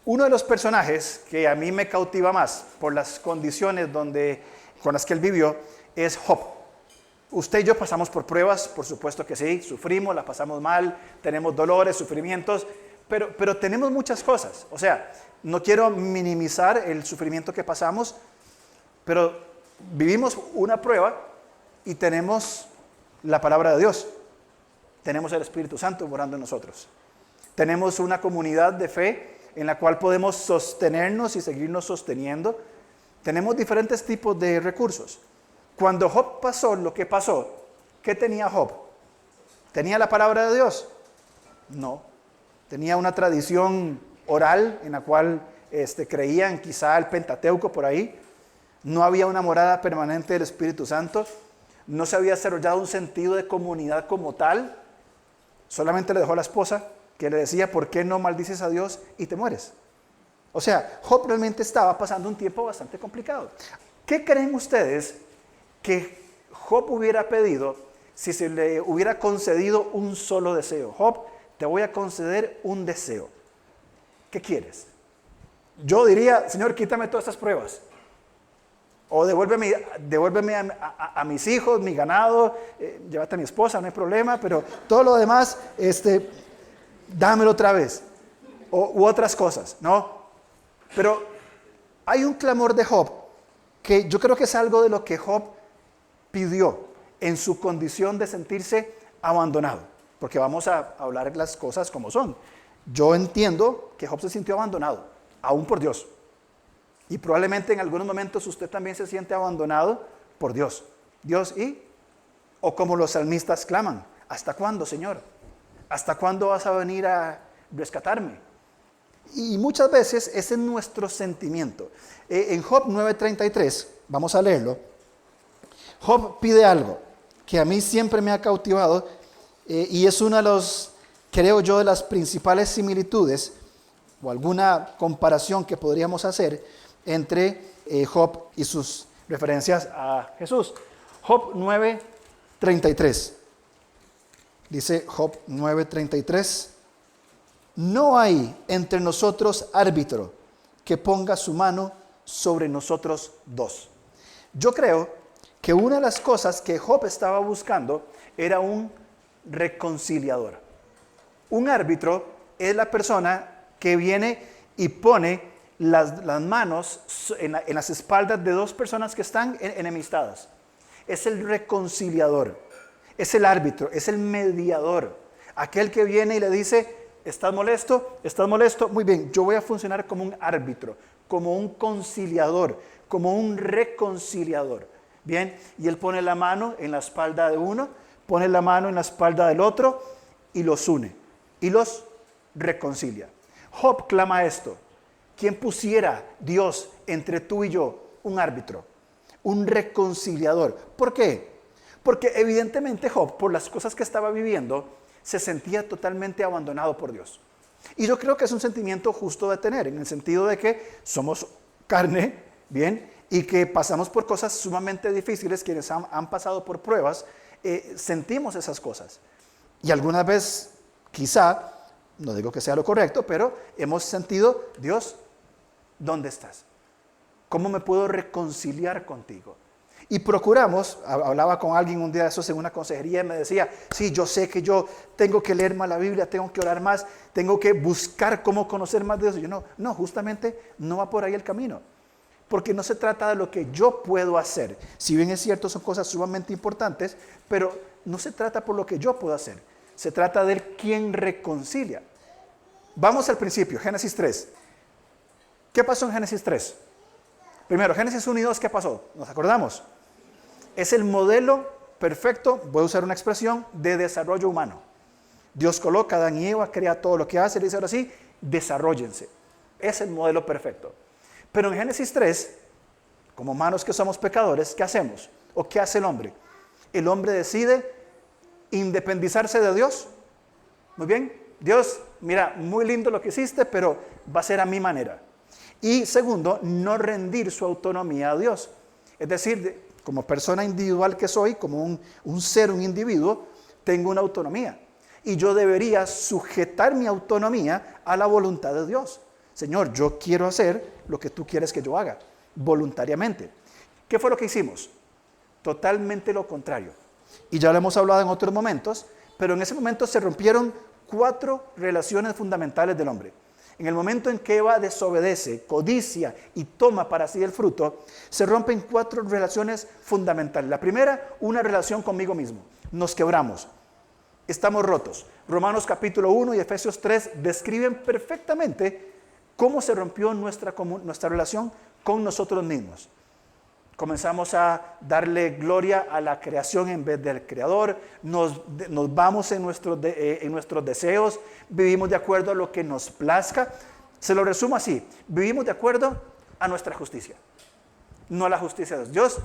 Uno de los personajes que a mí me cautiva más por las condiciones con las que él vivió es Job. Usted y yo pasamos por pruebas, por supuesto que sí, sufrimos, la pasamos mal, tenemos dolores, sufrimientos, pero tenemos muchas cosas. O sea, no quiero minimizar el sufrimiento que pasamos, pero vivimos una prueba y tenemos la palabra de Dios. Tenemos el Espíritu Santo morando en nosotros. Tenemos una comunidad de fe en la cual podemos sostenernos y seguirnos sosteniendo. Tenemos diferentes tipos de recursos. Cuando Job pasó lo que pasó, ¿qué tenía Job? ¿Tenía la palabra de Dios? No. Tenía una tradición oral en la cual creían quizá el Pentateuco por ahí. No había una morada permanente del Espíritu Santo. No se había desarrollado un sentido de comunidad como tal. Solamente le dejó a la esposa que le decía, ¿por qué no maldices a Dios y te mueres? O sea, Job realmente estaba pasando un tiempo bastante complicado. ¿Qué creen ustedes que Job hubiera pedido si se le hubiera concedido un solo deseo? Job, te voy a conceder un deseo. ¿Qué quieres? Yo diría, Señor, quítame todas estas pruebas. O devuélveme a mis hijos, mi ganado, llévate a mi esposa, no hay problema, pero todo lo demás, dámelo otra vez. U otras cosas, ¿no? Pero hay un clamor de Job que yo creo que es algo de lo que Job pidió en su condición de sentirse abandonado. Porque vamos a hablar las cosas como son. Yo entiendo que Job se sintió abandonado, aún por Dios. Y probablemente en algunos momentos usted también se siente abandonado por Dios. Dios o como los salmistas claman, ¿hasta cuándo, Señor? ¿Hasta cuándo vas a venir a rescatarme? Y muchas veces ese es nuestro sentimiento. En Job 9:33, vamos a leerlo. Job pide algo que a mí siempre me ha cautivado y es una de los, creo yo, de las principales similitudes o alguna comparación que podríamos hacer entre Job y sus referencias a Jesús. Job 9:33. Dice Job 9:33. No hay entre nosotros árbitro que ponga su mano sobre nosotros dos. Yo creo que una de las cosas que Job estaba buscando era un reconciliador. Un árbitro es la persona que viene y pone las manos en las espaldas de dos personas que están enemistadas. Es el reconciliador, es el árbitro, es el mediador. Aquel que viene y le dice, ¿estás molesto? ¿Estás molesto? Muy bien, yo voy a funcionar como un árbitro, como un conciliador, como un reconciliador. Bien, y él pone la mano en la espalda de uno, pone la mano en la espalda del otro y los une y los reconcilia. Job clama esto. ¿Quién pusiera Dios entre tú y yo? Un árbitro, un reconciliador. ¿Por qué? Porque evidentemente Job, por las cosas que estaba viviendo, se sentía totalmente abandonado por Dios. Y yo creo que es un sentimiento justo de tener, en el sentido de que somos carne, bien, y que pasamos por cosas sumamente difíciles. Quienes han pasado por pruebas, sentimos esas cosas. Y alguna vez, quizá, no digo que sea lo correcto, pero hemos sentido, Dios, ¿dónde estás? ¿Cómo me puedo reconciliar contigo? Y procuramos, hablaba con alguien un día de esos en una consejería y me decía, sí, yo sé que yo tengo que leer más la Biblia, tengo que orar más, tengo que buscar cómo conocer más de Dios. Y yo no, justamente no va por ahí el camino. Porque no se trata de lo que yo puedo hacer. Si bien es cierto, son cosas sumamente importantes, pero no se trata por lo que yo puedo hacer. Se trata de quien reconcilia. Vamos al principio, Génesis 3. ¿Qué pasó en Génesis 3? Primero, Génesis 1 y 2, ¿qué pasó? ¿Nos acordamos? Es el modelo perfecto, voy a usar una expresión, de desarrollo humano. Dios coloca a Adán y Eva, crea todo lo que hace, y dice ahora sí, desarróllense. Es el modelo perfecto. Pero en Génesis 3, como humanos que somos pecadores, ¿qué hacemos? ¿O qué hace el hombre? El hombre decide independizarse de Dios. Muy bien, Dios, mira, muy lindo lo que hiciste, pero va a ser a mi manera. Y segundo, no rendir su autonomía a Dios. Es decir, como persona individual que soy, como un ser, un individuo, tengo una autonomía. Y yo debería sujetar mi autonomía a la voluntad de Dios. Señor, yo quiero hacer lo que tú quieres que yo haga, voluntariamente. ¿Qué fue lo que hicimos? Totalmente lo contrario. Y ya lo hemos hablado en otros momentos, pero en ese momento se rompieron 4 relaciones fundamentales del hombre. En el momento en que Eva desobedece, codicia y toma para sí el fruto, se rompen 4 relaciones fundamentales. La primera, una relación conmigo mismo. Nos quebramos. Estamos rotos. Romanos capítulo 1 y Efesios 3 describen perfectamente cómo se rompió nuestra relación con nosotros mismos. Comenzamos a darle gloria a la creación en vez del creador, nos vamos en nuestros deseos, vivimos de acuerdo a lo que nos plazca. Se lo resumo así: vivimos de acuerdo a nuestra justicia, no a la justicia de Dios.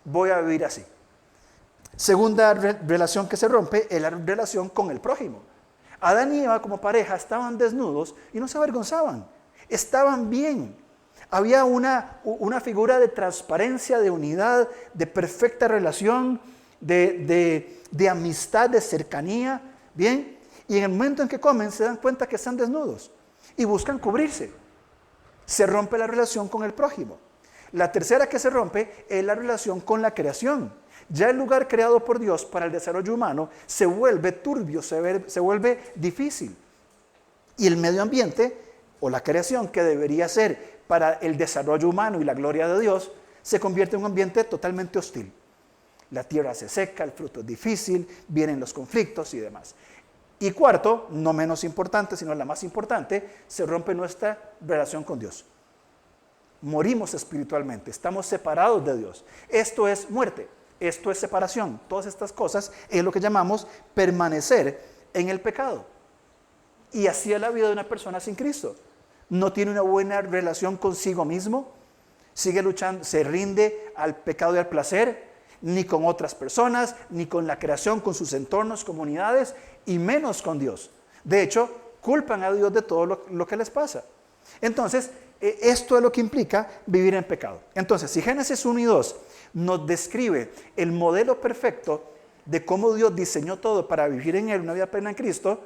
Voy a vivir así. Segunda relación que se rompe es la relación con el prójimo. Adán y Eva como pareja estaban desnudos y no se avergonzaban, estaban bien. Había una figura de transparencia, de unidad, de perfecta relación, de amistad, de cercanía, ¿bien? Y en el momento en que comen se dan cuenta que están desnudos y buscan cubrirse. Se rompe la relación con el prójimo. La tercera que se rompe es la relación con la creación. Ya el lugar creado por Dios para el desarrollo humano se vuelve turbio, se vuelve difícil. Y el medio ambiente o la creación que debería ser para el desarrollo humano y la gloria de Dios, se convierte en un ambiente totalmente hostil. La tierra se seca, el fruto es difícil, vienen los conflictos y demás. Y cuarto, no menos importante, sino la más importante, se rompe nuestra relación con Dios. Morimos espiritualmente, estamos separados de Dios. Esto es muerte, esto es separación. Todas estas cosas es lo que llamamos permanecer en el pecado. Y así es la vida de una persona sin Cristo. No tiene una buena relación consigo mismo, sigue luchando, se rinde al pecado y al placer, ni con otras personas, ni con la creación, con sus entornos, comunidades, y menos con Dios. De hecho, culpan a Dios de todo lo que les pasa. Entonces, esto es lo que implica vivir en pecado. Entonces, si Génesis 1 y 2 nos describe el modelo perfecto de cómo Dios diseñó todo para vivir en Él una vida plena en Cristo,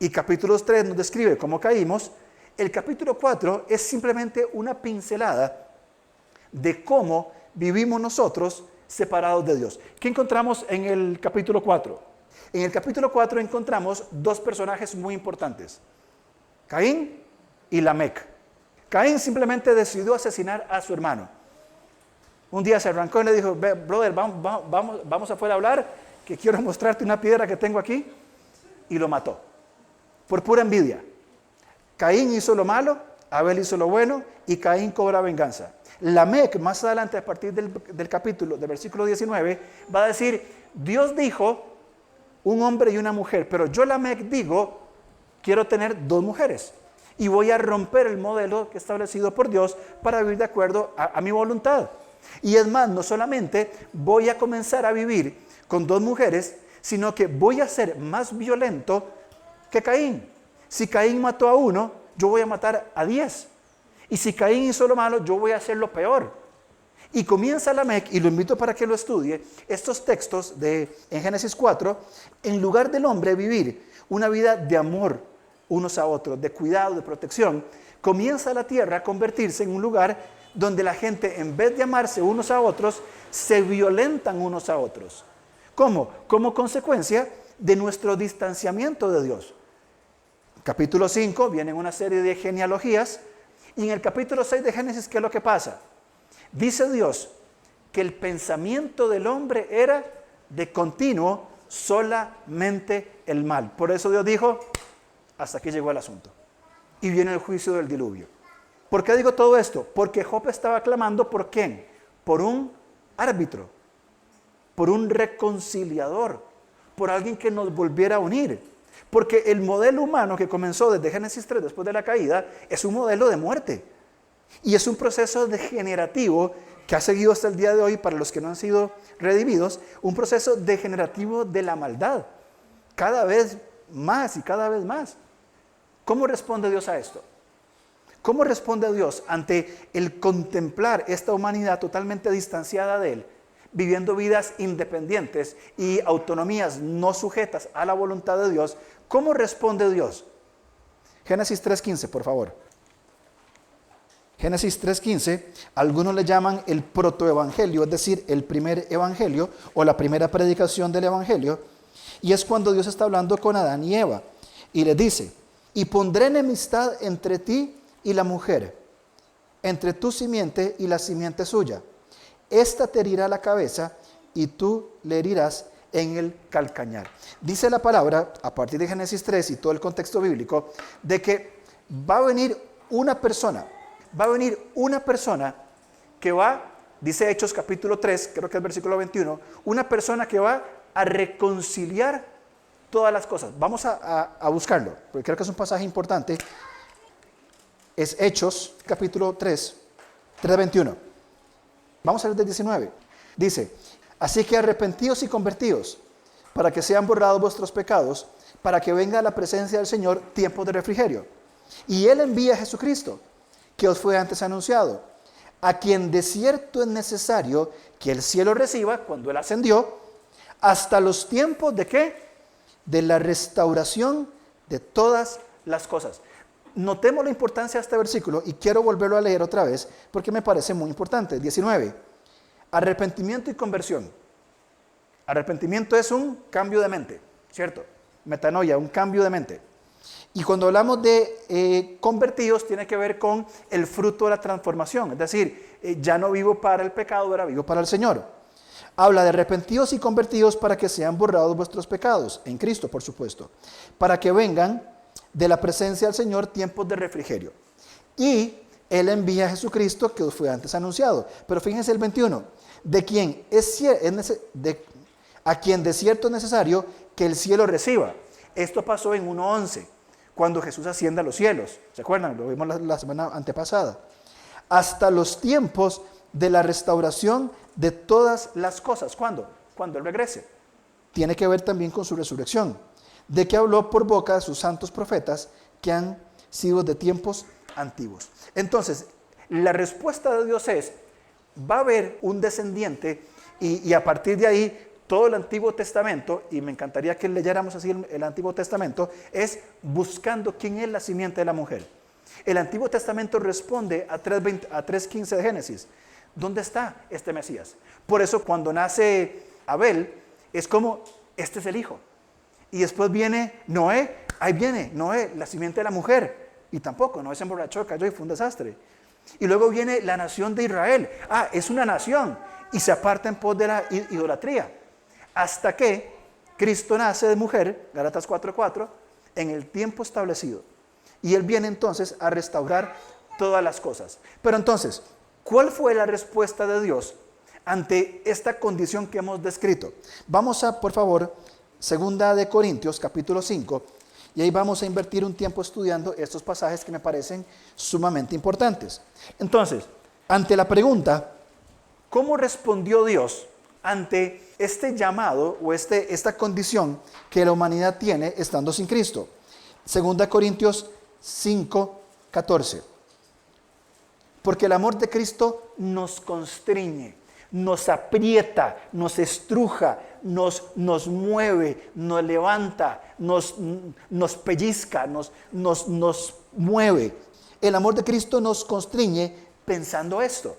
y capítulo 3 nos describe cómo caímos, el capítulo 4 es simplemente una pincelada de cómo vivimos nosotros separados de Dios. ¿Qué encontramos en el capítulo 4? En el capítulo 4 encontramos 2 personajes muy importantes: Caín y Lamec. Caín simplemente decidió asesinar a su hermano. Un día se arrancó y le dijo: brother, vamos afuera a hablar, que quiero mostrarte una piedra que tengo aquí. Y lo mató, por pura envidia. Caín hizo lo malo, Abel hizo lo bueno, y Caín cobra venganza. Lamec, más adelante, a partir del capítulo, del versículo 19, va a decir: Dios dijo un hombre y una mujer, pero yo, Lamec, digo, quiero tener 2 mujeres. Y voy a romper el modelo que establecido por Dios para vivir de acuerdo a mi voluntad. Y es más, no solamente voy a comenzar a vivir con 2 mujeres, sino que voy a ser más violento que Caín. Si Caín mató a 1, yo voy a matar a 10. Y si Caín hizo lo malo, yo voy a hacer lo peor. Y comienza Lamec, y lo invito para que lo estudie, estos textos en Génesis 4, en lugar del hombre vivir una vida de amor unos a otros, de cuidado, de protección, comienza la tierra a convertirse en un lugar donde la gente, en vez de amarse unos a otros, se violentan unos a otros. ¿Cómo? Como consecuencia de nuestro distanciamiento de Dios. Capítulo 5 viene una serie de genealogías, y en el capítulo 6 de Génesis, ¿qué es lo que pasa? Dice Dios que el pensamiento del hombre era de continuo solamente el mal. Por eso Dios dijo: hasta aquí llegó el asunto. Y viene el juicio del diluvio. ¿Por qué digo todo esto? Porque Job estaba clamando ¿por quién? Por un árbitro, por un reconciliador, por alguien que nos volviera a unir. Porque el modelo humano que comenzó desde Génesis 3, después de la caída, es un modelo de muerte. Y es un proceso degenerativo que ha seguido hasta el día de hoy para los que no han sido redimidos, un proceso degenerativo de la maldad. Cada vez más y cada vez más. ¿Cómo responde Dios a esto? ¿Cómo responde Dios ante el contemplar esta humanidad totalmente distanciada de Él, viviendo vidas independientes y autonomías no sujetas a la voluntad de Dios? ¿Cómo responde Dios? Génesis 3:15, por favor. Génesis 3:15, algunos le llaman el protoevangelio, es decir, el primer evangelio o la primera predicación del evangelio, y es cuando Dios está hablando con Adán y Eva y les dice: y pondré enemistad entre ti y la mujer, entre tu simiente y la simiente suya. Esta te herirá la cabeza y tú le herirás en el calcañar. Dice la palabra, a partir de Génesis 3 y todo el contexto bíblico, de que va a venir una persona que va, dice Hechos capítulo 3, creo que es versículo 21, una persona que va a reconciliar todas las cosas. Vamos a buscarlo, porque creo que es un pasaje importante. Es Hechos capítulo 3, 3:21. Vamos a leer del 19. Dice: así que arrepentíos y convertíos, para que sean borrados vuestros pecados, para que venga a la presencia del Señor tiempo de refrigerio. Y Él envía a Jesucristo, que os fue antes anunciado, a quien de cierto es necesario que el cielo reciba, cuando Él ascendió, hasta los tiempos de ¿qué? De la restauración de todas las cosas. Notemos la importancia de este versículo y quiero volverlo a leer otra vez porque me parece muy importante. 19. Arrepentimiento y conversión. Arrepentimiento es un cambio de mente, ¿cierto? Metanoia, un cambio de mente. Y cuando hablamos de convertidos, tiene que ver con el fruto de la transformación. Es decir, ya no vivo para el pecado, ahora vivo para el Señor. Habla de arrepentidos y convertidos para que sean borrados vuestros pecados, en Cristo, por supuesto, para que vengan de la presencia del Señor tiempos de refrigerio. Y Él envía a Jesucristo, que os fue antes anunciado. Pero fíjense el 21, a quien de cierto es necesario que el cielo reciba. Esto pasó en 1:11, cuando Jesús asciende a los cielos. ¿Se acuerdan? Lo vimos la semana antepasada. Hasta los tiempos de la restauración de todas las cosas. ¿Cuándo? Cuando Él regrese. Tiene que ver también con su resurrección, de que habló por boca de sus santos profetas que han sido de tiempos antiguos. Entonces, la respuesta de Dios es: va a haber un descendiente y a partir de ahí todo el Antiguo Testamento, y me encantaría que leyéramos así el Antiguo Testamento, es buscando quién es la simiente de la mujer. El Antiguo Testamento responde a 3:15 de Génesis. ¿Dónde está este Mesías? Por eso cuando nace Abel, es como, este es el hijo. Y después viene Noé, ahí viene Noé, la simiente de la mujer. Y tampoco, Noé se emborrachó, cayó y fue un desastre. Y luego viene la nación de Israel. Es una nación. Y se aparta en pos de la idolatría. Hasta que Cristo nace de mujer, Gálatas 4:4, en el tiempo establecido. Y Él viene entonces a restaurar todas las cosas. Pero entonces, ¿cuál fue la respuesta de Dios ante esta condición que hemos descrito? Vamos a, por favor, 2 de Corintios, capítulo 5, y ahí vamos a invertir un tiempo estudiando estos pasajes que me parecen sumamente importantes. Entonces, ante la pregunta, ¿cómo respondió Dios ante este llamado o esta condición que la humanidad tiene estando sin Cristo? 2 Corintios 5:14. Porque el amor de Cristo nos constriñe, nos aprieta, nos estruja, nos mueve, nos levanta, nos pellizca, nos mueve. El amor de Cristo nos constriñe pensando esto.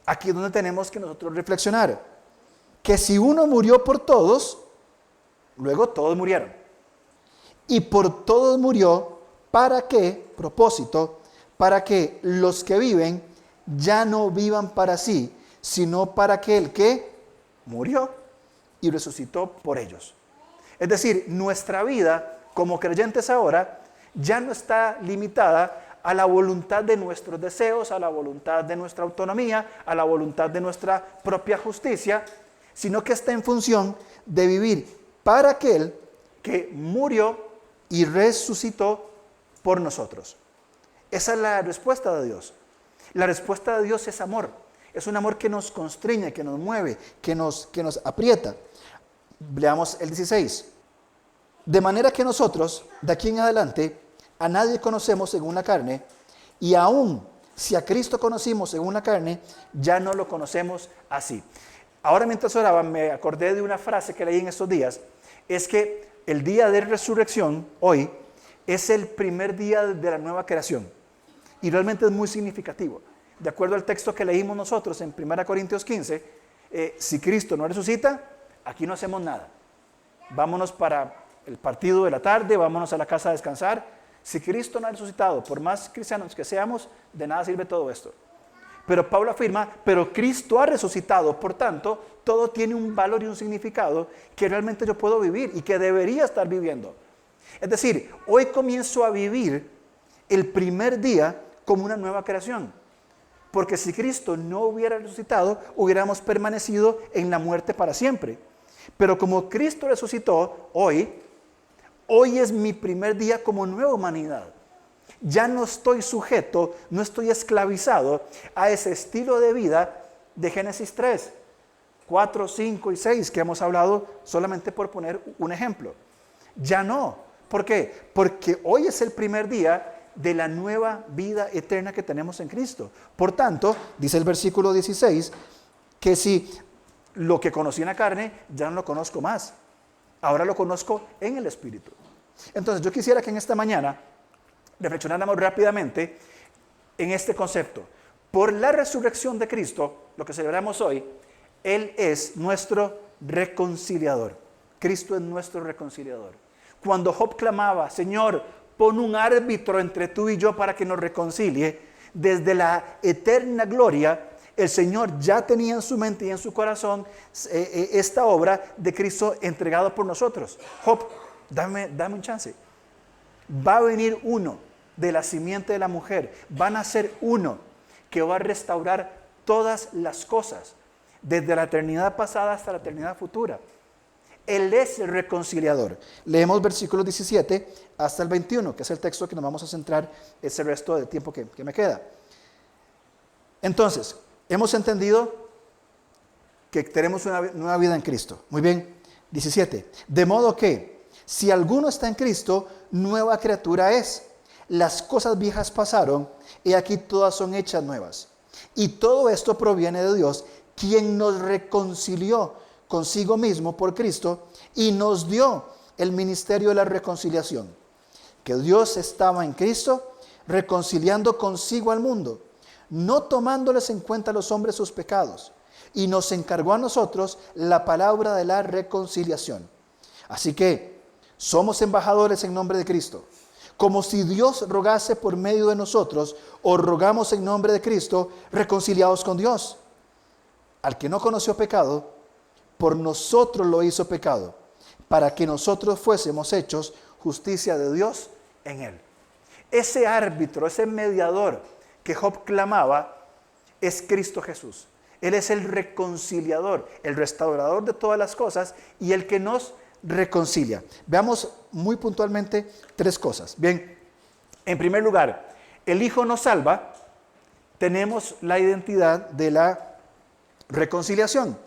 Aquí es donde tenemos que nosotros reflexionar. Que si uno murió por todos, luego todos murieron. Y por todos murió, ¿para qué? Propósito, para que los que viven ya no vivan para sí, sino para que el que murió y resucitó por ellos. Es decir, nuestra vida como creyentes ahora ya no está limitada a la voluntad de nuestros deseos, a la voluntad de nuestra autonomía, a la voluntad de nuestra propia justicia, sino que está en función de vivir para aquel que murió y resucitó por nosotros. Esa es la respuesta de Dios. La respuesta de Dios es amor. Es un amor que nos constriñe, que nos mueve, que nos aprieta. Leamos el 16. De manera que nosotros, de aquí en adelante, a nadie conocemos según la carne, y aún si a Cristo conocimos según la carne, ya no lo conocemos así. Ahora mientras oraba me acordé de una frase que leí en estos días, es que el día de resurrección, hoy, es el primer día de la nueva creación. Y realmente es muy significativo. De acuerdo al texto que leímos nosotros en 1 Corintios 15, si Cristo no resucita, aquí no hacemos nada. Vámonos para el partido de la tarde, vámonos a la casa a descansar. Si Cristo no ha resucitado, por más cristianos que seamos, de nada sirve todo esto. Pero Pablo afirma, pero Cristo ha resucitado, por tanto, todo tiene un valor y un significado que realmente yo puedo vivir y que debería estar viviendo. Es decir, hoy comienzo a vivir el primer día como una nueva creación. Porque si Cristo no hubiera resucitado, hubiéramos permanecido en la muerte para siempre. Pero como Cristo resucitó, hoy es mi primer día como nueva humanidad. Ya no estoy sujeto, no estoy esclavizado a ese estilo de vida de Génesis 3, 4, 5 y 6 que hemos hablado, solamente por poner un ejemplo. Ya no. ¿Por qué? Porque hoy es el primer día de la nueva vida eterna que tenemos en Cristo. Por tanto, dice el versículo 16, que si lo que conocí en la carne, ya no lo conozco más. Ahora lo conozco en el Espíritu. Entonces, yo quisiera que en esta mañana reflexionáramos rápidamente en este concepto. Por la resurrección de Cristo, lo que celebramos hoy, Él es nuestro reconciliador. Cristo es nuestro reconciliador. Cuando Job clamaba, Señor, pon un árbitro entre tú y yo para que nos reconcilie, desde la eterna gloria, el Señor ya tenía en su mente y en su corazón esta obra de Cristo entregado por nosotros. Job, dame un chance. Va a venir uno de la simiente de la mujer, van a ser uno que va a restaurar todas las cosas, desde la eternidad pasada hasta la eternidad futura. Él es el reconciliador. Leemos versículos 17 hasta el 21, que es el texto que nos vamos a centrar ese resto de tiempo que me queda. Entonces, hemos entendido que tenemos una nueva vida en Cristo. Muy bien, 17. De modo que, si alguno está en Cristo, nueva criatura es. Las cosas viejas pasaron, y aquí todas son hechas nuevas. Y todo esto proviene de Dios, quien nos reconcilió consigo mismo por Cristo y nos dio el ministerio de la reconciliación. Que Dios estaba en Cristo reconciliando consigo al mundo, no tomándoles en cuenta a los hombres sus pecados, y nos encargó a nosotros la palabra de la reconciliación. Así que somos embajadores en nombre de Cristo. Como si Dios rogase por medio de nosotros, o rogamos en nombre de Cristo, reconciliados con Dios. Al que no conoció pecado, por nosotros lo hizo pecado, para que nosotros fuésemos hechos justicia de Dios en él. Ese árbitro, ese mediador que Job clamaba, es Cristo Jesús. Él es el reconciliador, el restaurador de todas las cosas y el que nos reconcilia. Veamos muy puntualmente tres cosas. Bien, en primer lugar, el Hijo nos salva. Tenemos la identidad de la reconciliación.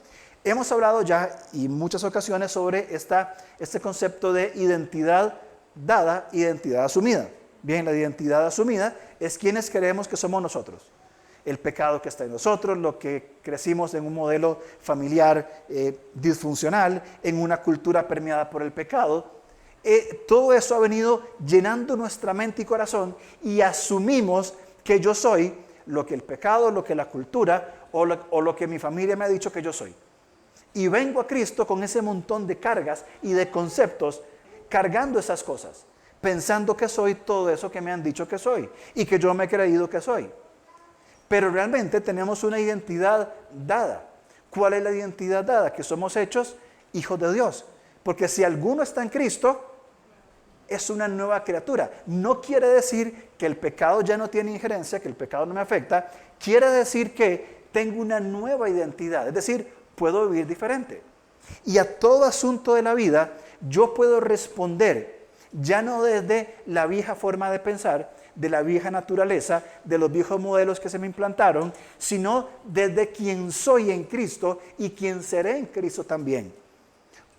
Hemos hablado ya en muchas ocasiones sobre este concepto de identidad dada, identidad asumida. Bien, la identidad asumida es quienes creemos que somos nosotros. El pecado que está en nosotros, lo que crecimos en un modelo familiar disfuncional, en una cultura permeada por el pecado. Todo eso ha venido llenando nuestra mente y corazón y asumimos que yo soy lo que el pecado, lo que la cultura o lo que mi familia me ha dicho que yo soy. Y vengo a Cristo con ese montón de cargas y de conceptos, cargando esas cosas, pensando que soy todo eso que me han dicho que soy y que yo me he creído que soy. Pero realmente tenemos una identidad dada. ¿Cuál es la identidad dada? Que somos hechos hijos de Dios. Porque si alguno está en Cristo, es una nueva criatura. No quiere decir que el pecado ya no tiene injerencia, que el pecado no me afecta. Quiere decir que tengo una nueva identidad. Es decir, puedo vivir diferente. Y a todo asunto de la vida, yo puedo responder, ya no desde la vieja forma de pensar, de la vieja naturaleza, de los viejos modelos que se me implantaron, sino desde quien soy en Cristo y quien seré en Cristo también.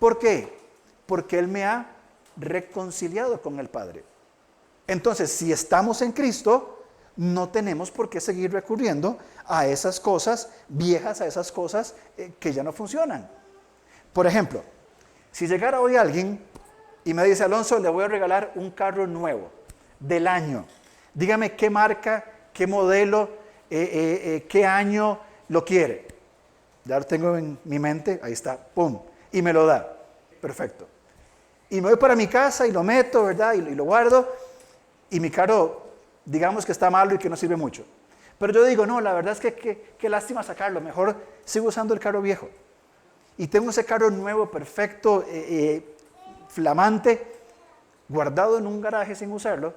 ¿Por qué? Porque Él me ha reconciliado con el Padre. Entonces, si estamos en Cristo, no tenemos por qué seguir recurriendo a esas cosas viejas, a esas cosas que ya no funcionan. Por ejemplo, si llegara hoy alguien y me dice, Alonso, le voy a regalar un carro nuevo del año. Dígame qué marca, qué modelo, qué año lo quiere. Ya lo tengo en mi mente, ahí está, pum, y me lo da. Perfecto. Y me voy para mi casa y lo meto, ¿verdad? Y lo guardo, y mi carro, digamos que está malo y que no sirve mucho. Pero yo digo, no, la verdad es que qué lástima sacarlo, mejor sigo usando el carro viejo. Y tengo ese carro nuevo, perfecto, flamante, guardado en un garaje sin usarlo,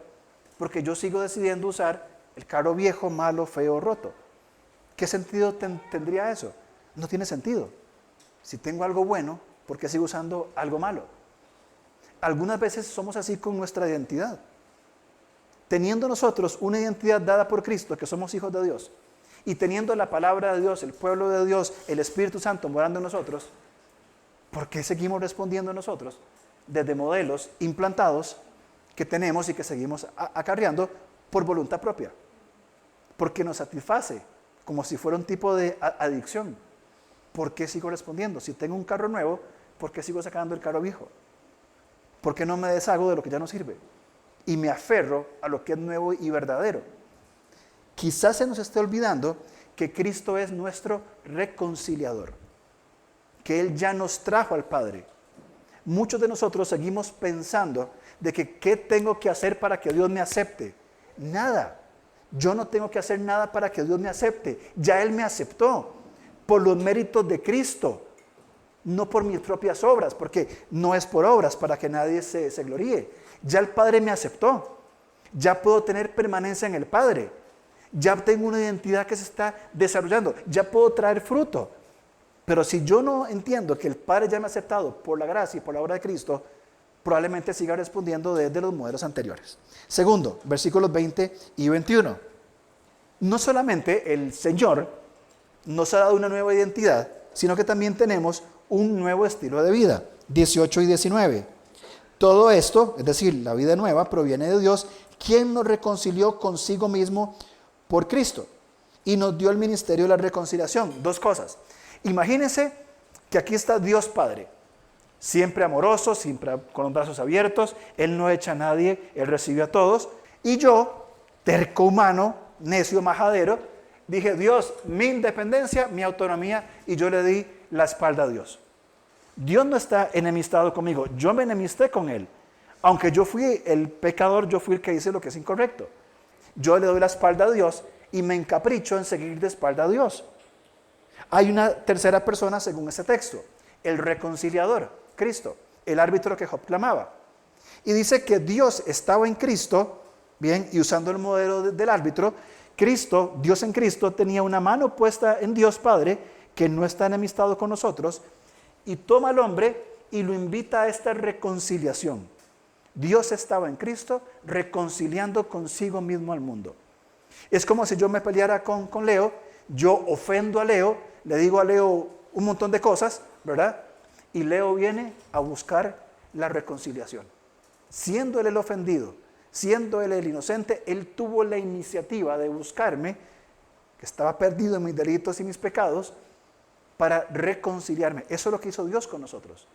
porque yo sigo decidiendo usar el carro viejo, malo, feo, roto. ¿Qué sentido tendría eso? No tiene sentido. Si tengo algo bueno, ¿por qué sigo usando algo malo? Algunas veces somos así con nuestra identidad. Teniendo nosotros una identidad dada por Cristo, que somos hijos de Dios, y teniendo la palabra de Dios, el pueblo de Dios, el Espíritu Santo morando en nosotros, ¿por qué seguimos respondiendo nosotros desde modelos implantados que tenemos y que seguimos acarreando por voluntad propia? Porque nos satisface, como si fuera un tipo de adicción. ¿Por qué sigo respondiendo? Si tengo un carro nuevo, ¿por qué sigo sacando el carro viejo? ¿Por qué no me deshago de lo que ya no sirve? Y me aferro a lo que es nuevo y verdadero. Quizás se nos esté olvidando que Cristo es nuestro reconciliador, que Él ya nos trajo al Padre. Muchos de nosotros seguimos pensando de que ¿qué tengo que hacer para que Dios me acepte? Nada. Yo no tengo que hacer nada para que Dios me acepte. Ya Él me aceptó por los méritos de Cristo, no por mis propias obras, porque no es por obras para que nadie se gloríe. Ya el Padre me aceptó. Ya puedo tener permanencia en el Padre. Ya tengo una identidad que se está desarrollando. Ya puedo traer fruto. Pero si yo no entiendo que el Padre ya me ha aceptado por la gracia y por la obra de Cristo, probablemente siga respondiendo desde los modelos anteriores. Segundo, versículos 20 y 21. No solamente el Señor nos ha dado una nueva identidad, sino que también tenemos un nuevo estilo de vida. 18 y 19. Todo esto, es decir, la vida nueva, proviene de Dios, quien nos reconcilió consigo mismo por Cristo y nos dio el ministerio de la reconciliación. Dos cosas. Imagínense que aquí está Dios Padre, siempre amoroso, siempre con los brazos abiertos. Él no echa a nadie, Él recibe a todos. Y yo, terco humano, necio majadero, dije, Dios, mi independencia, mi autonomía, y yo le di la espalda a Dios. Dios no está enemistado conmigo, yo me enemisté con Él. Aunque yo fui el pecador, yo fui el que hice lo que es incorrecto. Yo le doy la espalda a Dios y me encapricho en seguir de espalda a Dios. Hay una tercera persona según este texto, el reconciliador, Cristo, el árbitro que Job clamaba. Y dice que Dios estaba en Cristo, bien, y usando el modelo del árbitro, Cristo, Dios en Cristo, tenía una mano puesta en Dios Padre, que no está enemistado con nosotros, y toma al hombre y lo invita a esta reconciliación. Dios estaba en Cristo reconciliando consigo mismo al mundo. Es como si yo me peleara con Leo, yo ofendo a Leo, le digo a Leo un montón de cosas, ¿verdad? Y Leo viene a buscar la reconciliación. Siendo él el ofendido, siendo él el inocente, él tuvo la iniciativa de buscarme, que estaba perdido en mis delitos y mis pecados, para reconciliarme. Eso es lo que hizo Dios con nosotros.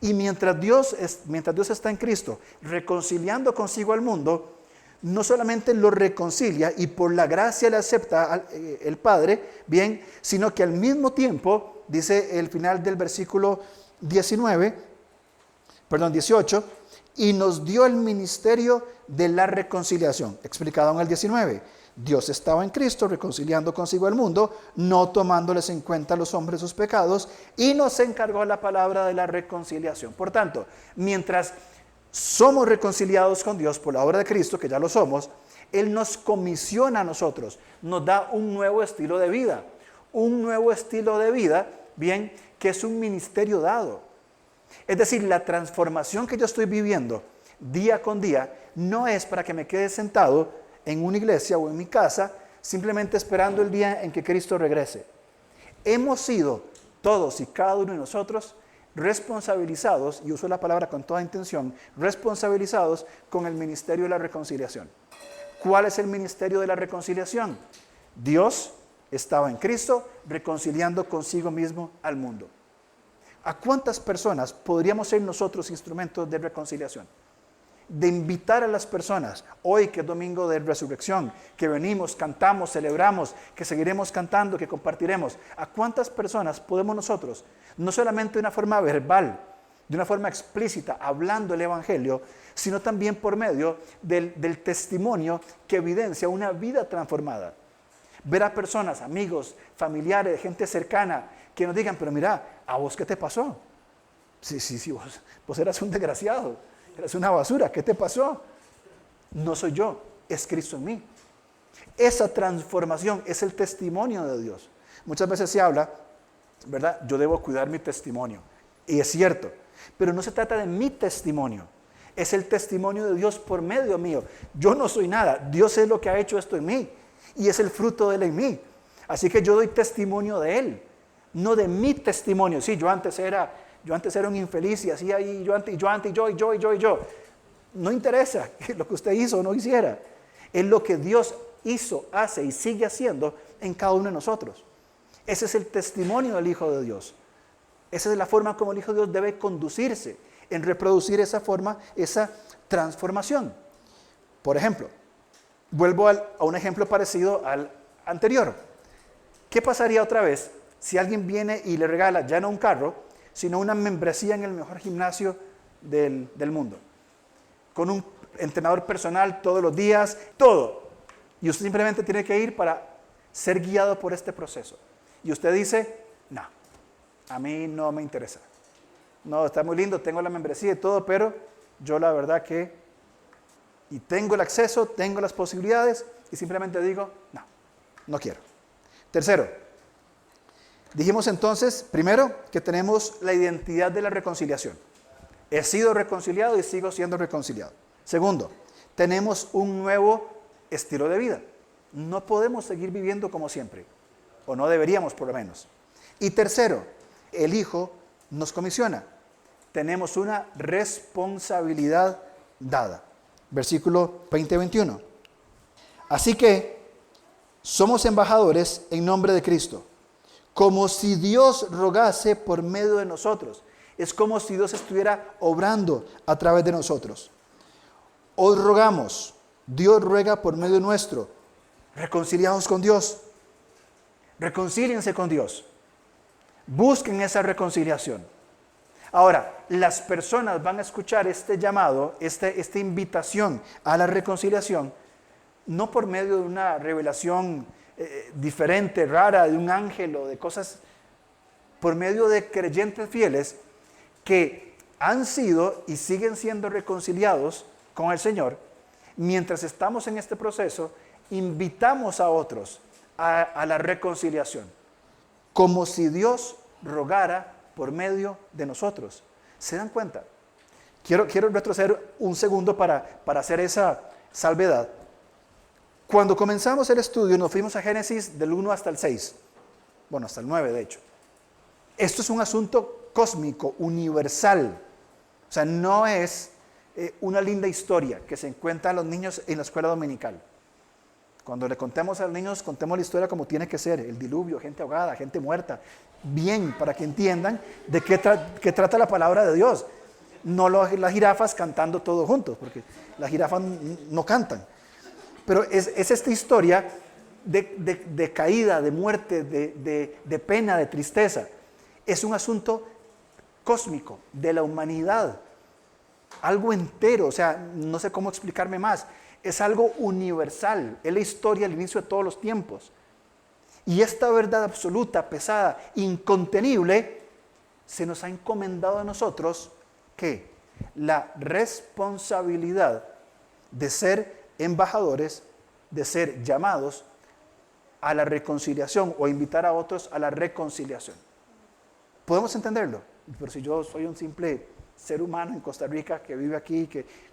Y mientras Dios está en Cristo, reconciliando consigo al mundo, no solamente lo reconcilia y por la gracia le acepta el Padre, bien, sino que al mismo tiempo, dice el final del versículo 18, y nos dio el ministerio de la reconciliación, explicado en el 19. Dios estaba en Cristo reconciliando consigo al mundo, no tomándoles en cuenta a los hombres sus pecados, y nos encargó la palabra de la reconciliación. Por tanto, mientras somos reconciliados con Dios por la obra de Cristo, que ya lo somos, Él nos comisiona a nosotros, nos da un nuevo estilo de vida. Un nuevo estilo de vida, bien, que es un ministerio dado. Es decir, la transformación que yo estoy viviendo día con día no es para que me quede sentado en una iglesia o en mi casa, simplemente esperando el día en que Cristo regrese. Hemos sido todos y cada uno de nosotros responsabilizados, y uso la palabra con toda intención, responsabilizados con el ministerio de la reconciliación. ¿Cuál es el ministerio de la reconciliación? Dios estaba en Cristo reconciliando consigo mismo al mundo. ¿A cuántas personas podríamos ser nosotros instrumentos de reconciliación? de invitar a las personas, hoy que es domingo de resurrección, que venimos, cantamos, celebramos, que seguiremos cantando, que compartiremos. ¿A cuántas personas podemos nosotros, no solamente de una forma verbal, de una forma explícita, hablando el Evangelio, sino también por medio del testimonio que evidencia una vida transformada? Ver a personas, amigos, familiares, gente cercana, que nos digan, pero mira, ¿a vos qué te pasó? Sí, vos eras un desgraciado, eras una basura, ¿qué te pasó? No soy yo, es Cristo en mí. Esa transformación es el testimonio de Dios. Muchas veces se habla, ¿verdad? Yo debo cuidar mi testimonio. Y es cierto, pero no se trata de mi testimonio. Es el testimonio de Dios por medio mío. Yo no soy nada, Dios es lo que ha hecho esto en mí. Y es el fruto de Él en mí. Así que yo doy testimonio de Él, no de mi testimonio. Sí, yo antes era un infeliz y hacía y yo. No interesa lo que usted hizo o no hiciera. Es lo que Dios hizo, hace y sigue haciendo en cada uno de nosotros. Ese es el testimonio del Hijo de Dios. Esa es la forma como el Hijo de Dios debe conducirse en reproducir esa forma, esa transformación. Por ejemplo, vuelvo a un ejemplo parecido al anterior. ¿Qué pasaría otra vez si alguien viene y le regala ya no un carro, sino una membresía en el mejor gimnasio del mundo? Con un entrenador personal todos los días, todo. Y usted simplemente tiene que ir para ser guiado por este proceso. Y usted dice, no, a mí no me interesa. No, está muy lindo, tengo la membresía y todo, pero yo la verdad que, y tengo el acceso, tengo las posibilidades, y simplemente digo, no quiero. Tercero, dijimos entonces, primero, que tenemos la identidad de la reconciliación. He sido reconciliado y sigo siendo reconciliado. Segundo, tenemos un nuevo estilo de vida. No podemos seguir viviendo como siempre, o no deberíamos por lo menos. Y tercero, el Hijo nos comisiona. Tenemos una responsabilidad dada. Versículo 20-21. Así que somos embajadores en nombre de Cristo, como si Dios rogase por medio de nosotros. Es como si Dios estuviera obrando a través de nosotros. Os rogamos, Dios ruega por medio nuestro, reconciliados con Dios. Reconcíliense con Dios. Busquen esa reconciliación. Ahora, las personas van a escuchar este llamado, esta invitación a la reconciliación, no por medio de una revelación diferente, rara, de un ángel o de cosas, por medio de creyentes fieles que han sido y siguen siendo reconciliados con el Señor. Mientras estamos en este proceso, invitamos a otros a la reconciliación, como si Dios rogara por medio de nosotros. ¿Se dan cuenta? Quiero retroceder un segundo para hacer esa salvedad. Cuando comenzamos el estudio nos fuimos a Génesis del 1 hasta el 6. Bueno, hasta el 9 de hecho. Esto es un asunto cósmico, universal. O sea, no es una linda historia que se encuentra a los niños en la escuela dominical. Cuando le contemos a los niños, contemos la historia como tiene que ser. El diluvio, gente ahogada, gente muerta. Bien, para que entiendan de qué trata la palabra de Dios. No las jirafas cantando todos juntos, porque las jirafas no cantan. Pero es esta historia de caída, de muerte, de pena, de tristeza. Es un asunto cósmico, de la humanidad. Algo entero, o sea, no sé cómo explicarme más. Es algo universal, es la historia al inicio de todos los tiempos. Y esta verdad absoluta, pesada, incontenible, se nos ha encomendado a nosotros, ¿qué? La responsabilidad de ser embajadores, de ser llamados a la reconciliación o invitar a otros a la reconciliación. ¿Podemos entenderlo? Pero si yo soy un simple ser humano en Costa Rica que vive aquí,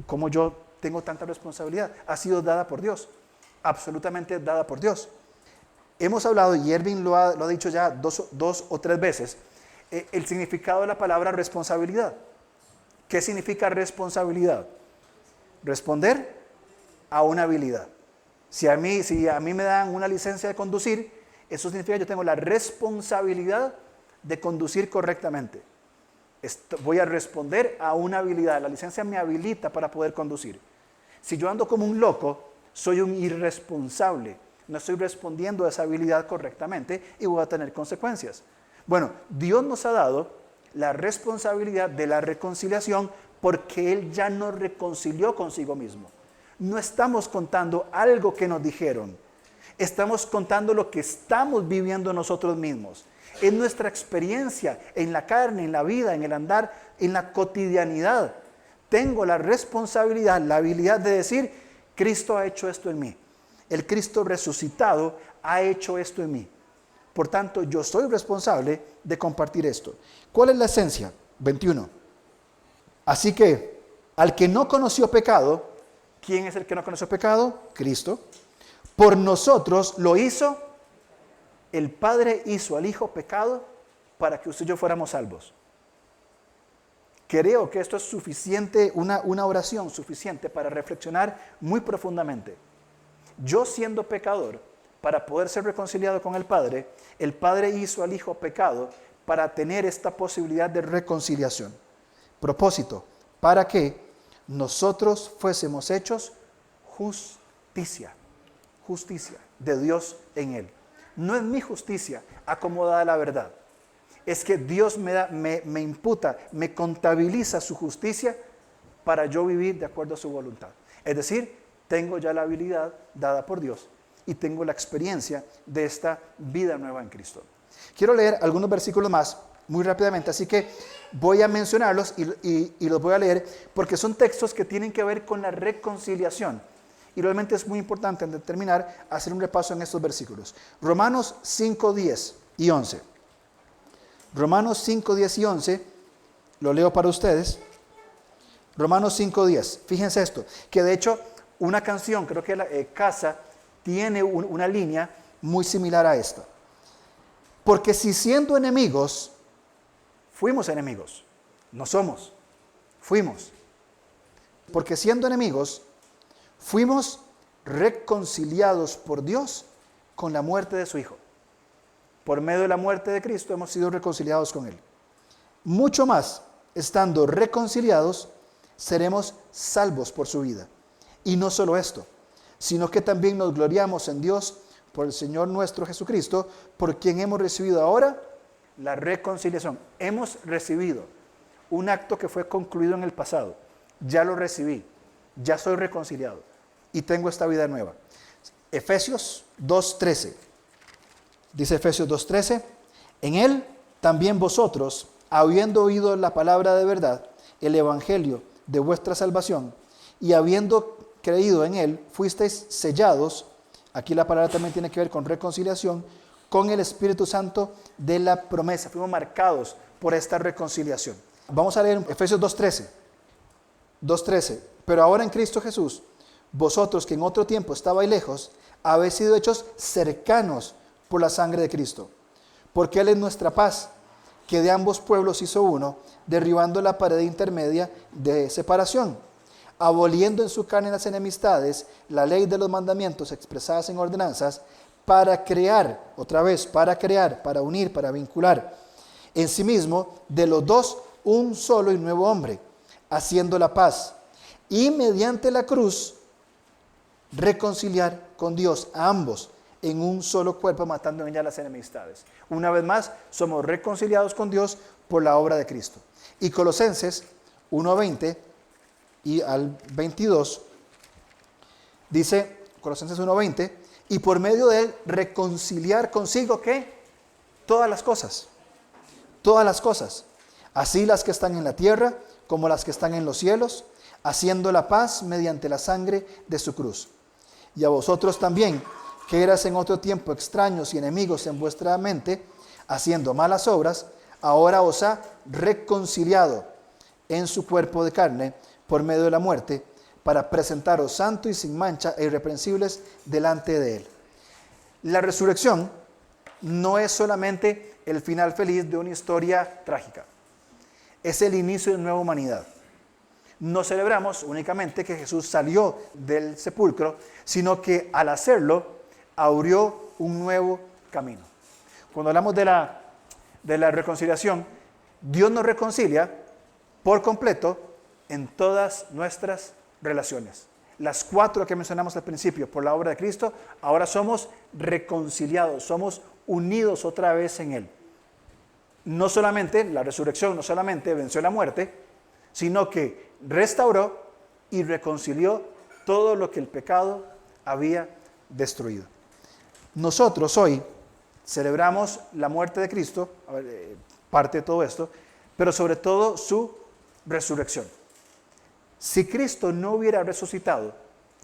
como yo tengo tanta responsabilidad, ha sido dada por Dios, absolutamente dada por Dios. Hemos hablado, y Erwin lo ha dicho ya dos o tres veces, el significado de la palabra responsabilidad. ¿Qué significa responsabilidad? Responder a una habilidad. Si a mí me dan una licencia de conducir, eso significa que yo tengo la responsabilidad de conducir correctamente. Voy a responder a una habilidad. La licencia me habilita para poder conducir. Si yo ando como un loco, soy un irresponsable. No estoy respondiendo a esa habilidad correctamente y voy a tener consecuencias. Bueno, Dios nos ha dado la responsabilidad de la reconciliación porque Él ya nos reconcilió consigo mismo. No estamos contando algo que nos dijeron. Estamos contando lo que estamos viviendo nosotros mismos. Es nuestra experiencia en la carne, en la vida, en el andar, en la cotidianidad. Tengo la responsabilidad, la habilidad de decir, Cristo ha hecho esto en mí. El Cristo resucitado ha hecho esto en mí. Por tanto, yo soy responsable de compartir esto. ¿Cuál es la esencia? 21. Así que, al que no conoció pecado, ¿quién es el que no conoció pecado? Cristo. Por nosotros lo hizo. El Padre hizo al Hijo pecado para que usted y yo fuéramos salvos. Creo que esto es suficiente, una oración suficiente para reflexionar muy profundamente. Yo siendo pecador, para poder ser reconciliado con el Padre hizo al Hijo pecado para tener esta posibilidad de reconciliación. Propósito, para que nosotros fuésemos hechos justicia de Dios en Él. No es mi justicia acomodada a la verdad. Es que Dios me imputa, me contabiliza su justicia para yo vivir de acuerdo a su voluntad. Es decir, tengo ya la habilidad dada por Dios y tengo la experiencia de esta vida nueva en Cristo. Quiero leer algunos versículos más muy rápidamente, así que voy a mencionarlos y los voy a leer porque son textos que tienen que ver con la reconciliación. Y realmente es muy importante, antes de terminar, hacer un repaso en estos versículos. Romanos 5, 10 y 11. Romanos 5, 10 y 11, lo leo para ustedes. Romanos 5, 10. Fíjense esto, que de hecho una canción, creo que Casa, tiene una línea muy similar a esta. Porque si siendo enemigos, fuimos enemigos, no somos, fuimos. Porque siendo enemigos, fuimos reconciliados por Dios con la muerte de su Hijo. Por medio de la muerte de Cristo hemos sido reconciliados con Él. Mucho más, estando reconciliados, seremos salvos por su vida. Y no solo esto, sino que también nos gloriamos en Dios por el Señor nuestro Jesucristo, por quien hemos recibido ahora la reconciliación. Hemos recibido un acto que fue concluido en el pasado. Ya lo recibí, ya soy reconciliado y tengo esta vida nueva. Efesios 2:13. Dice Efesios 2:13, en Él también vosotros, habiendo oído la palabra de verdad, el evangelio de vuestra salvación, y habiendo creído en Él, fuisteis sellados, aquí la palabra también tiene que ver con reconciliación, con el Espíritu Santo de la promesa. Fuimos marcados por esta reconciliación. Vamos a leer Efesios 2:13. 2:13, pero ahora en Cristo Jesús, vosotros que en otro tiempo estabais lejos, habéis sido hechos cercanos por la sangre de Cristo, porque Él es nuestra paz, que de ambos pueblos hizo uno, derribando la pared intermedia de separación, aboliendo en su carne las enemistades, la ley de los mandamientos expresadas en ordenanzas, para crear, para unir, para vincular en sí mismo de los dos un solo y nuevo hombre, haciendo la paz, y mediante la cruz reconciliar con Dios a ambos en un solo cuerpo, matando en ella las enemistades. Una vez más, somos reconciliados con Dios por la obra de Cristo. Y Colosenses 1:20 y al 22 dice, Colosenses 1:20, y por medio de él reconciliar consigo, ¿qué? Todas las cosas, así las que están en la tierra como las que están en los cielos, haciendo la paz mediante la sangre de su cruz. Y a vosotros también, que eras en otro tiempo extraños y enemigos en vuestra mente, haciendo malas obras, ahora os ha reconciliado en su cuerpo de carne por medio de la muerte, para presentaros santos y sin mancha e irreprensibles delante de Él. La resurrección no es solamente el final feliz de una historia trágica, es el inicio de una nueva humanidad. No celebramos únicamente que Jesús salió del sepulcro, sino que al hacerlo abrió un nuevo camino. Cuando hablamos de la reconciliación, Dios nos reconcilia por completo en todas nuestras relaciones. Las 4 que mencionamos al principio, por la obra de Cristo, ahora somos reconciliados, somos unidos otra vez en Él. No solamente la resurrección, no solamente venció la muerte, sino que restauró y reconcilió todo lo que el pecado había destruido. Nosotros hoy celebramos la muerte de Cristo, parte de todo esto, pero sobre todo su resurrección. Si Cristo no hubiera resucitado,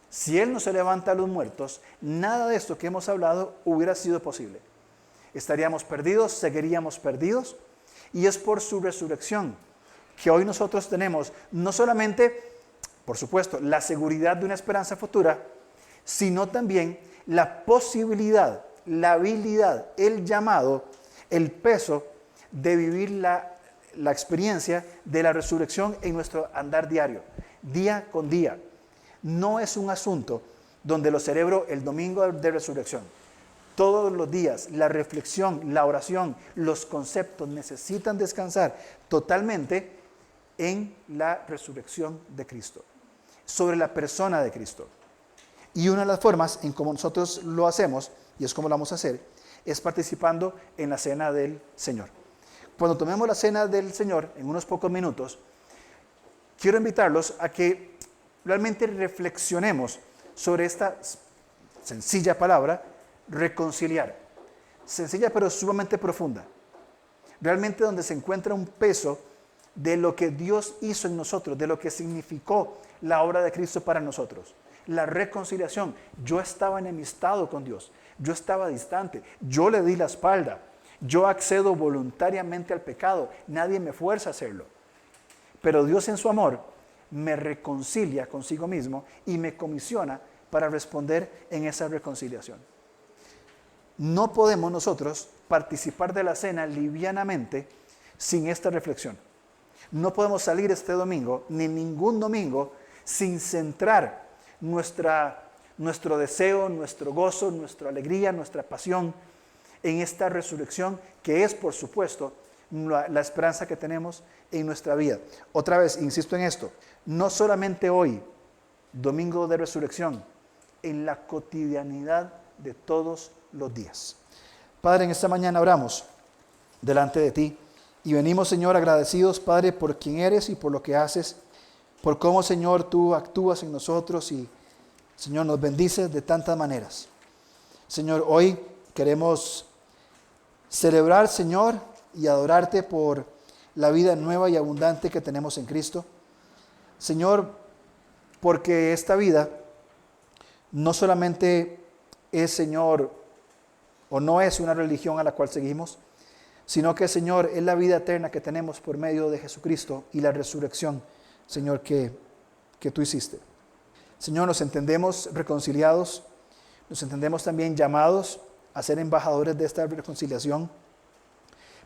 si Él no se levanta a los muertos, nada de esto que hemos hablado hubiera sido posible. Estaríamos perdidos, seguiríamos perdidos, y es por su resurrección que hoy nosotros tenemos no solamente, por supuesto, la seguridad de una esperanza futura, sino también la posibilidad, la habilidad, el llamado, el peso de vivir la experiencia de la resurrección en nuestro andar diario, día con día. No es un asunto donde lo celebro el domingo de resurrección. Todos los días la reflexión, la oración, los conceptos necesitan descansar totalmente en la resurrección de Cristo, sobre la persona de Cristo. Y una de las formas en cómo nosotros lo hacemos, y es como lo vamos a hacer, es participando en la cena del Señor. Cuando tomemos la cena del Señor, en unos pocos minutos, quiero invitarlos a que realmente reflexionemos sobre esta sencilla palabra, reconciliar. Sencilla pero sumamente profunda. Realmente donde se encuentra un peso de lo que Dios hizo en nosotros, de lo que significó la obra de Cristo para nosotros. La reconciliación. Yo estaba enemistado con Dios. Yo estaba distante. Yo le di la espalda. Yo accedo voluntariamente al pecado. Nadie me fuerza a hacerlo. Pero Dios en su amor me reconcilia consigo mismo y me comisiona para responder en esa reconciliación. No podemos nosotros participar de la cena livianamente sin esta reflexión. No podemos salir este domingo, ni ningún domingo, sin centrar nuestro deseo, nuestro gozo, nuestra alegría, nuestra pasión en esta resurrección que es, por supuesto, la esperanza que tenemos en nuestra vida. Otra vez, insisto en esto, no solamente hoy, domingo de resurrección, en la cotidianidad de todos los días. Padre, en esta mañana oramos delante de ti y venimos, Señor, agradecidos, Padre, por quien eres y por lo que haces, por cómo, Señor, tú actúas en nosotros y, Señor, nos bendices de tantas maneras. Señor, hoy queremos celebrar, Señor, y adorarte por la vida nueva y abundante que tenemos en Cristo. Señor, porque esta vida no solamente es, Señor, o no es una religión a la cual seguimos, sino que, Señor, es la vida eterna que tenemos por medio de Jesucristo y la resurrección, Señor, que tú hiciste. Señor, nos entendemos reconciliados, nos entendemos también llamados a ser embajadores de esta reconciliación,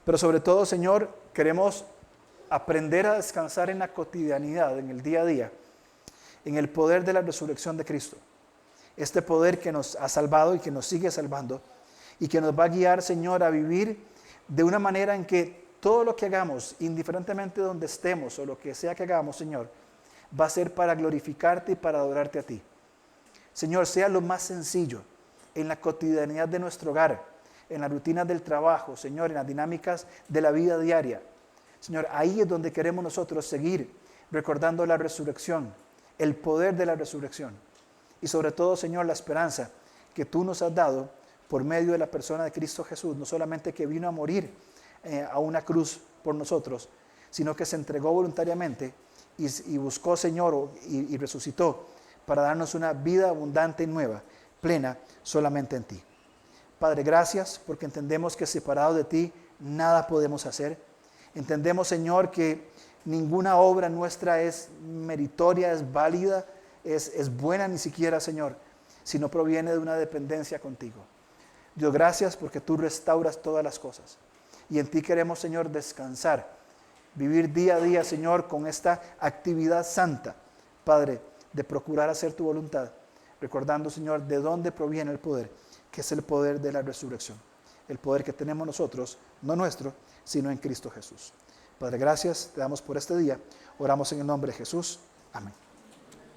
pero sobre todo, Señor, queremos aprender a descansar en la cotidianidad, en el día a día, en el poder de la resurrección de Cristo. Este poder que nos ha salvado y que nos sigue salvando y que nos va a guiar, Señor, a vivir de una manera en que todo lo que hagamos, indiferentemente de donde estemos o lo que sea que hagamos, Señor, va a ser para glorificarte y para adorarte a ti. Señor, sea lo más sencillo en la cotidianidad de nuestro hogar, en las rutinas del trabajo, Señor, en las dinámicas de la vida diaria. Señor, ahí es donde queremos nosotros seguir recordando la resurrección, el poder de la resurrección y sobre todo, Señor, la esperanza que tú nos has dado por medio de la persona de Cristo Jesús, no solamente que vino a morir a una cruz por nosotros, sino que se entregó voluntariamente y buscó, Señor, y resucitó para darnos una vida abundante y nueva, plena, solamente en ti. Padre, gracias porque entendemos que separados de ti nada podemos hacer. Entendemos, Señor, que ninguna obra nuestra es meritoria, es válida, es buena ni siquiera, Señor, si no proviene de una dependencia contigo. Dios, gracias porque tú restauras todas las cosas. Y en ti queremos, Señor, descansar, vivir día a día, Señor, con esta actividad santa, Padre, de procurar hacer tu voluntad, recordando, Señor, de dónde proviene el poder, que es el poder de la resurrección. El poder que tenemos nosotros, no nuestro, sino en Cristo Jesús. Padre, gracias, te damos por este día. Oramos en el nombre de Jesús. Amén.